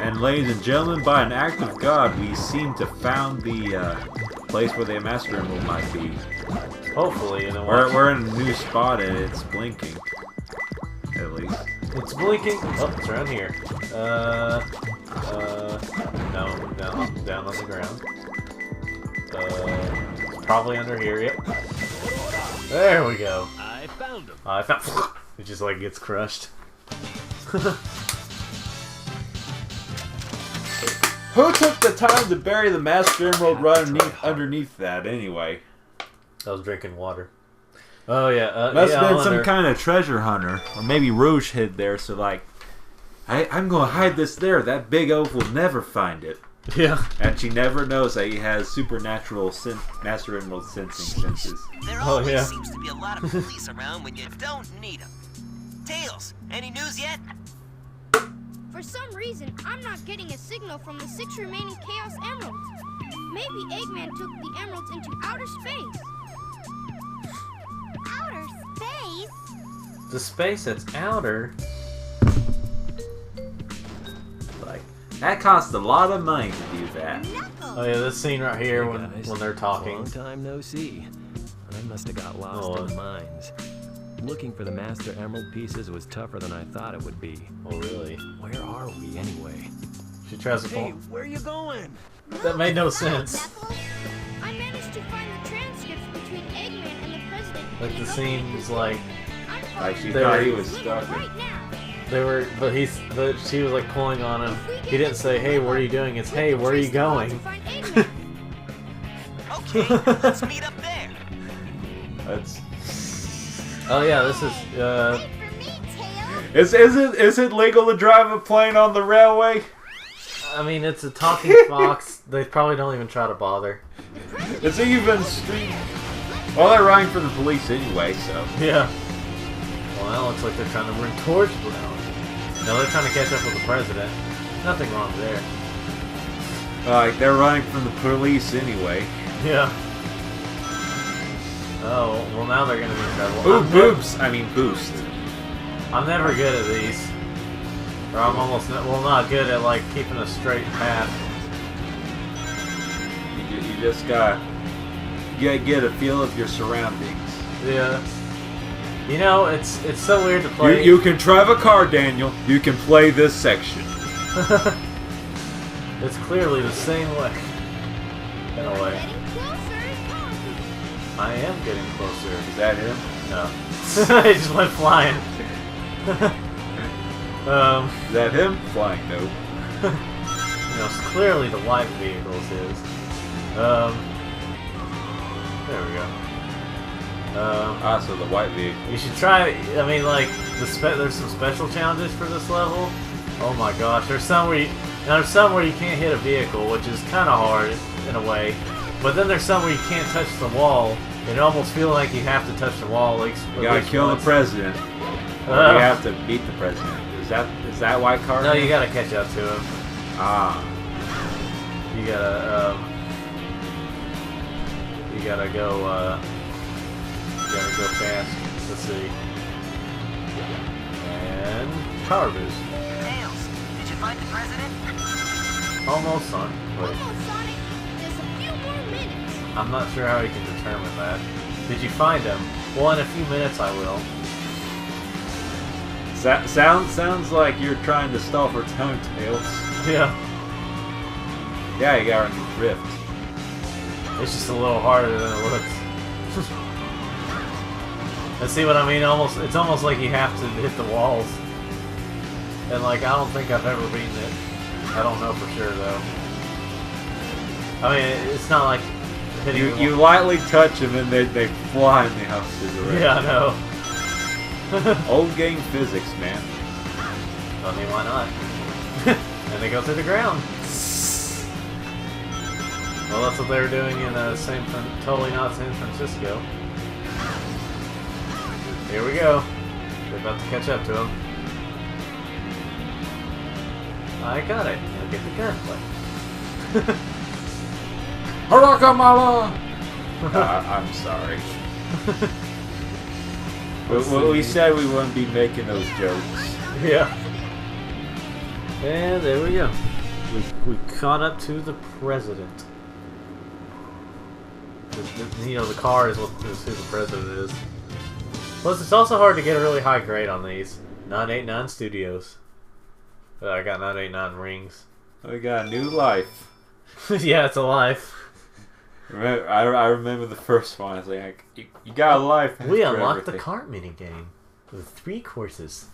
And ladies and gentlemen, by an act of God, we seem to found the place where the Master Emerald might be. Hopefully, you know what? We're in a new spot and it's blinking. At least. It's blinking. Oh, it's around here. No, down on the ground. It's probably under here. Yep. There we go. I found him. I found. It just like gets crushed. Who took the time to bury the Master Emerald right underneath that anyway? I was drinking water. Oh yeah, must have been some kind of treasure hunter, or maybe Rouge hid there. So like, I'm gonna hide this there. That big oaf will never find it. Yeah. And she never knows that he has supernatural Master Emerald sensing senses. There always seems to be a lot of police around when you don't need them. Tails, any news yet? For some reason, I'm not getting a signal from the 6 remaining Chaos Emeralds. Maybe Eggman took the emeralds into outer space. Outer space? The space that's outer. Like that costs a lot of money to do that. Oh yeah, this scene right here when they're talking. Long time no see. I must have got lost in the mines. Looking for the Master Emerald pieces was tougher than I thought it would be. Oh really? Where are we anyway? She tries to Hey, where are you going? That made no sense. I managed to find the transcripts between Eggman and the president. Like the scene was like she thought he was stuck. Right now. They were, but she was like pulling on him. He didn't say, "Hey, what are you doing?" It's, "Hey, where are you going?" Okay, let's meet up there. That's. Oh yeah, this is. Wait for me, Tails. Is it legal to drive a plane on the railway? I mean, it's a talking fox. They probably don't even try to bother. It's even street. Well, they're running for the police anyway, so. Yeah. Well, that looks like they're trying to bring torch down. No, they're trying to catch up with the president. Nothing wrong there. They're running from the police anyway. Yeah. Oh, well now they're gonna be in trouble. Ooh, boobs! I mean, boost. I'm never good at these. Or I'm almost, not good at, like, keeping a straight path. You just gotta get a feel of your surroundings. Yeah. You know, it's so weird to play. You can drive a car, Daniel. You can play this section. It's clearly the same way. In a way. I am getting closer. Is that him? No. He just went flying. Is that him? Flying, no. You know, it's clearly the white vehicles is. There we go. So the white vehicle. You should try. I mean, like there's some special challenges for this level. Oh my gosh, there's some where you can't hit a vehicle, which is kind of hard in a way. But then there's some where you can't touch the wall. It almost feels like you have to touch the wall. Like you gotta kill the president. Or you have to beat the president. Is that white car? No, you gotta catch up to him. Ah. You gotta go. You gotta go fast. Let's see. And power boost. Tails, did you find the president? Almost, son. Wait. Almost, Sonic. Just a few more minutes. I'm not sure how you can determine that. Did you find him? Well, in a few minutes I will. Sounds like you're trying to stall for time, Tails. Yeah. Yeah, you got to drift. It's just a little harder than it looks. And see what I mean? It's almost like you have to hit the walls. And like, I don't think I've ever beaten it. I don't know for sure though. I mean, it's not like hitting you lightly touch them and they fly in the opposite direction. Yeah, I know. Old game physics, man. I mean, why not? And they go through the ground. Well, that's what they were doing in totally not San Francisco. Here we go. They're about to catch up to him. I got it. I'll get the gunplay. Harakamala! I'm sorry. We said we wouldn't be making those jokes. Yeah. And there we go. We caught up to the president. You know, the car is who the president is. Plus, it's also hard to get a really high grade on these. 989 Studios. I got 989 rings. We got a new life. Yeah, it's a life. I remember the first one. I was like, you got a life. We unlocked the kart minigame with 3 courses.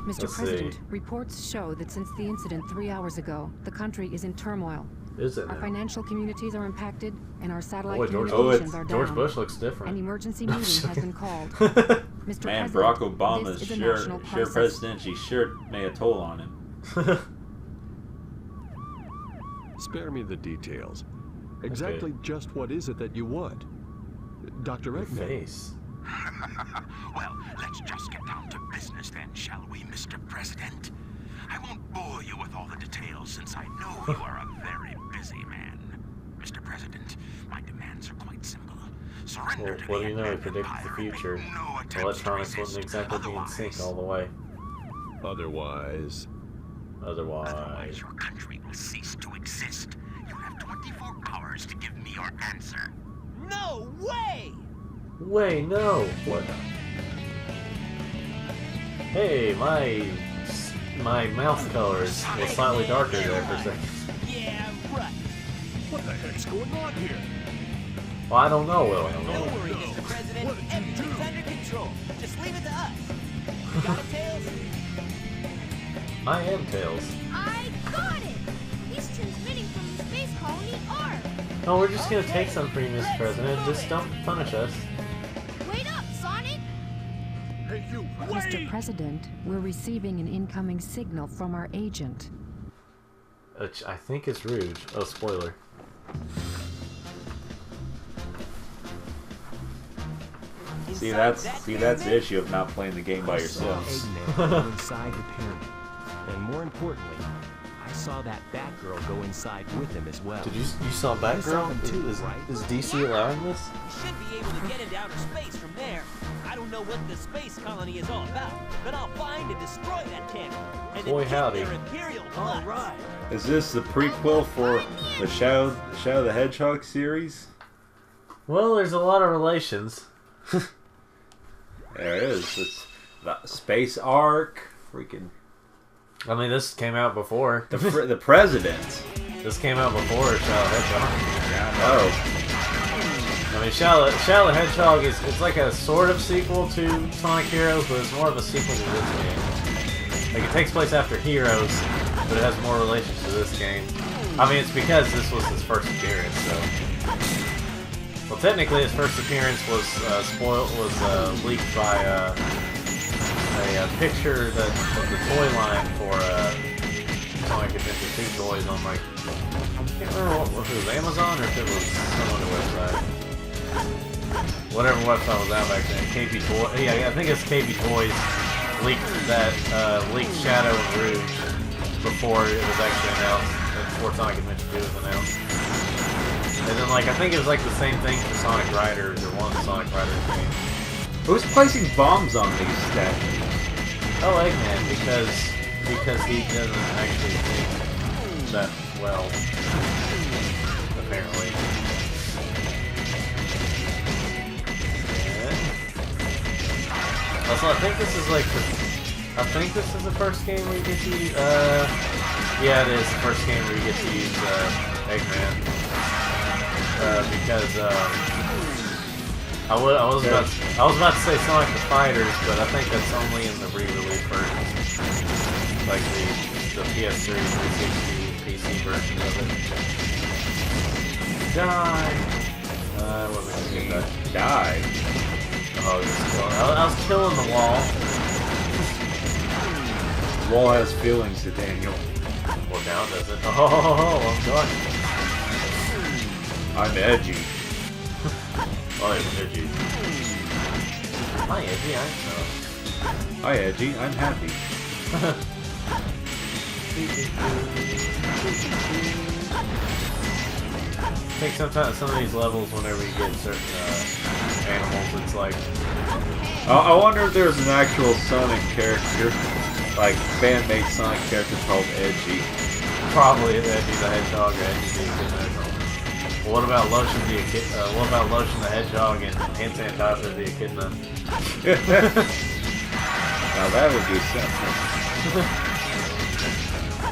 Mr. Let's President, see. reports show that since the incident 3 hours ago, the country is in turmoil. Is it Our now? financial communities are impacted, and our satellite Boy, communications are down. George Bush looks An different. emergency meeting has been called. Mr. Man, President, Barack Obama's this is a sure national crisis. presidency sure made a toll on him. Spare me the details. Exactly just what is it that you want? Dr. Eggman. Face. Well, let's just get down to business then, shall we, Mr. President? I won't bore you with all the details since I know you are a very busy man. Mr. President, my demands are quite simple. Surrender Well, to what the do you know? He Eggman predicted the Empire and make future. no attempts to Electronics resist. wouldn't exactly be in sync all the way. Otherwise, Otherwise. Your country will cease to exist. You have 24 hours to give me your answer. No way! Wait, no. What? Hey, my mouth colors was slightly darker there for a second. Yeah, right. what the heck's going on here? Well, I don't know, Will. Don't worry, Mr. President. Everything's under control. Just leave it to us. You got it, Tails? I am Tails. I got it! He's transmitting from the space colony R. No, we're just gonna take some from you, Mr. President. Just don't punish us. Wait up, Sonic! Hey, you! Mr. President, we're receiving an incoming signal from our agent. Which I think is Rouge. Oh, spoiler. See, that's the issue of not playing the game by yourself. Eggman go inside the pyramid. And more importantly, I saw that Batgirl go inside with him as well. Did you saw You saw Batgirl? them too, Is, right? is DC allowing this? You should be able to get into outer space from there. I don't know what the space colony is all about, but I'll find and destroy that cannon. And Boy, then kick howdy. their Imperial butts. Is this the prequel for the Shadow the Hedgehog series? Well, there's a lot of relations. There is. It's the Space Ark. Freaking I mean, this came out before. the president. This came out before Shadow the Hedgehog. Oh, I mean, Shadow the Hedgehog it's like a sort of sequel to Sonic Heroes, but it's more of a sequel to this game. Like, it takes place after Heroes, but it has more relations to this game. I mean, it's because this was his first appearance, so... Well, technically, his first appearance was leaked by a picture of the toy line for Sonic Adventure 2 toys on, like, I can't remember if it was Amazon or if it was some other website. Whatever website was out back then. KB Toys. Yeah, I think it's KB Toys leaked Shadow and Rouge before it was actually announced, before Sonic Adventure 2 was announced. And then, like, I think it was like the same thing for Sonic Riders, or one of the Sonic Riders games. who's placing bombs on these statues? Oh, Eggman, because he doesn't actually think that well, apparently. Also, I think this is like the first game where you get to use, yeah, it is the first game where you get to use Eggman. Because I was about to say Sonic the Fighters, but I think that's only in the re-release version, like the PS3, 360, PC version of it. Die. Wasn't gonna get that. Die. Oh, I was killing the wall. The wall has feelings to Daniel. Well, now does it? Oh, I'm done. I'm edgy. I'm edgy. Hi, Edgy. I'm Hi, edgy. I'm happy. I think sometimes some of these levels, whenever you get certain animals, it's like I wonder if there's an actual Sonic character. like fan-made Sonic character called Edgy. Probably Edgy the Hedgehog or Edgy the Echidna. Well, what about Lotion the what about Lotion the Hedgehog and hand sanitizer the Echidna? Now that would be something.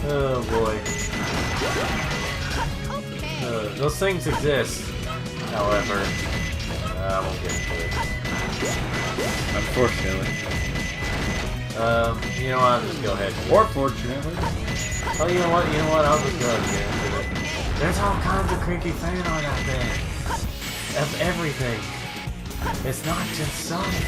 Oh boy. Those things exist, however. I won't get into it. Unfortunately. You know what? I'll just go ahead. Or fortunately. Oh, you know what? I'll just go ahead and get into it. There's all kinds of creepy fan art out there. Of everything. It's not just Sonic.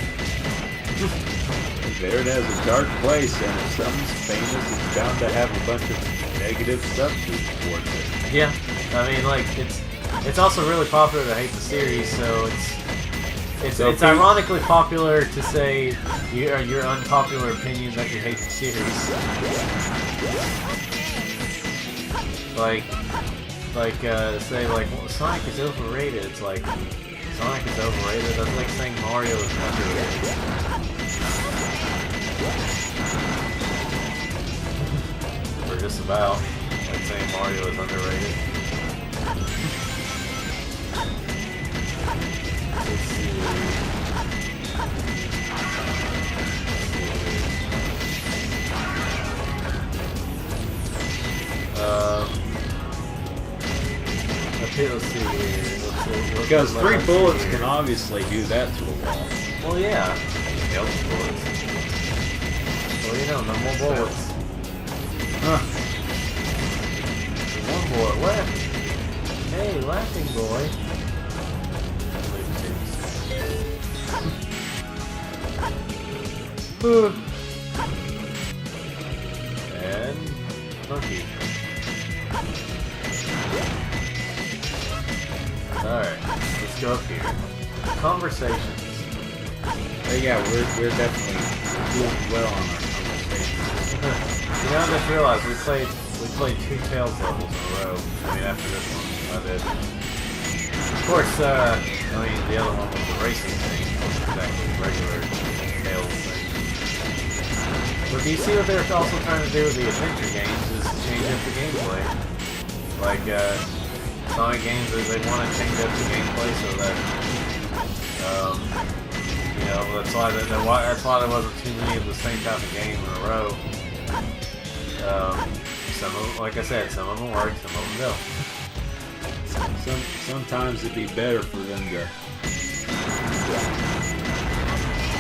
There it is, a dark place, and if something's famous, it's bound to have a bunch of negative stuff towards it. Yeah, I mean, like it's also really popular to hate the series, so it's ironically popular to say your unpopular opinion that you hate the series. Say well, Sonic is overrated. It's like Sonic is overrated. That's like saying Mario is underrated. Or just about like saying Mario is underrated. Let's see. Let's see here. Because 3 bullets can obviously do that to a wall. Well, yeah. Helps bullets. Well, you know, no more bullets. Huh. 1 bullet left. Hey, laughing boy. And monkey. Alright, let's go up here. Conversations. Yeah, we're definitely doing well on our conversations. You know, I just realized we played 2 Tails levels in a row. I mean, after this one, I did. Of course, I mean, the other one was the racing thing, exactly the regular Tails thing. But do you see what they're also trying to do with the adventure games is change up the gameplay? Like, Sonic games, they want to change up the gameplay so that, you know, that's why there wasn't too many of the same type of game in a row. Some of them, like I said, some of them work, some of them don't. Sometimes it'd be better for them to.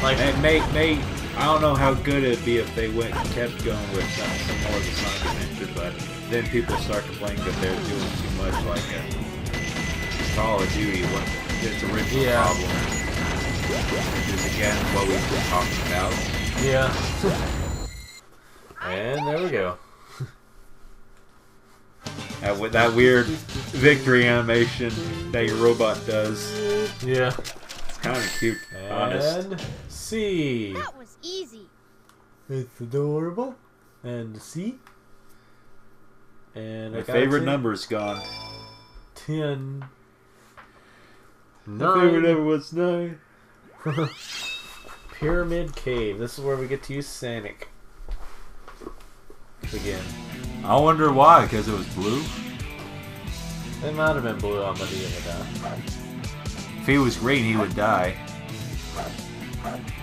Like, I don't know how good it'd be if they kept going with some more of the Sonic Adventure, but then people start complaining that they're doing too much like Call of Duty, what its original problem. Which is again what we've been talking about. Yeah. And there we go. With that weird victory animation that your robot does. Yeah. It's kind of cute, honest. And C. That was easy. It's adorable. And C. And my favorite number is gone. 10. My favorite number was 9. Pyramid Cave. This is where we get to use Sonic. Again. I wonder why, because it was blue? It might have been blue on the other die. If he was green, he would die.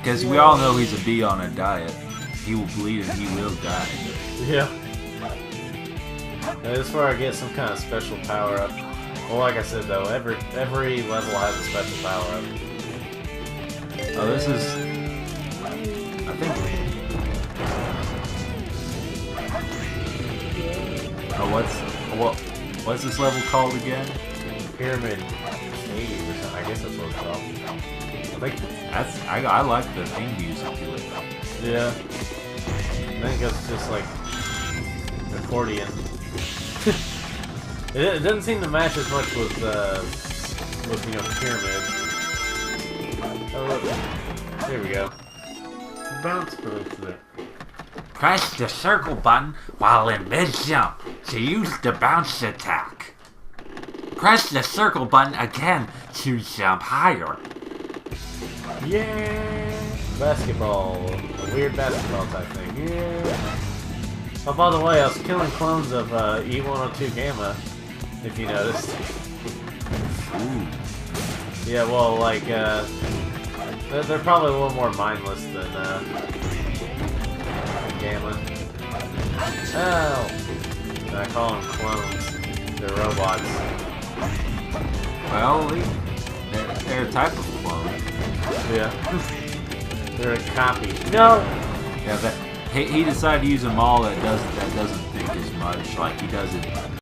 Because we all know he's a bee on a diet. He will bleed and he will die. Yeah. This is where I get some kind of special power up. Well, like I said though, every level has a special power up. Oh, this is. I think. Oh, what's this level called again? Pyramid Cave or something. I guess that's what it's called. I think I like the theme music to it. Yeah. I think it's just like accordion. It doesn't seem to match as much with you know, Pyramid. Oh look, there we go. Bounce boost. Press the circle button while in mid-jump to use the bounce attack. Press the circle button again to jump higher. Yeah. basketball. A weird basketball type thing. Yeah. Oh, by the way, I was killing clones of E102 Gamma, if you noticed. Ooh. Yeah, well, like, they're probably a little more mindless than Gamma. Oh! I call them clones. They're robots. Well, they're a type of clone. Yeah. They're a copy. No! Yeah, but he decided to use a mall that doesn't think as much. Like he doesn't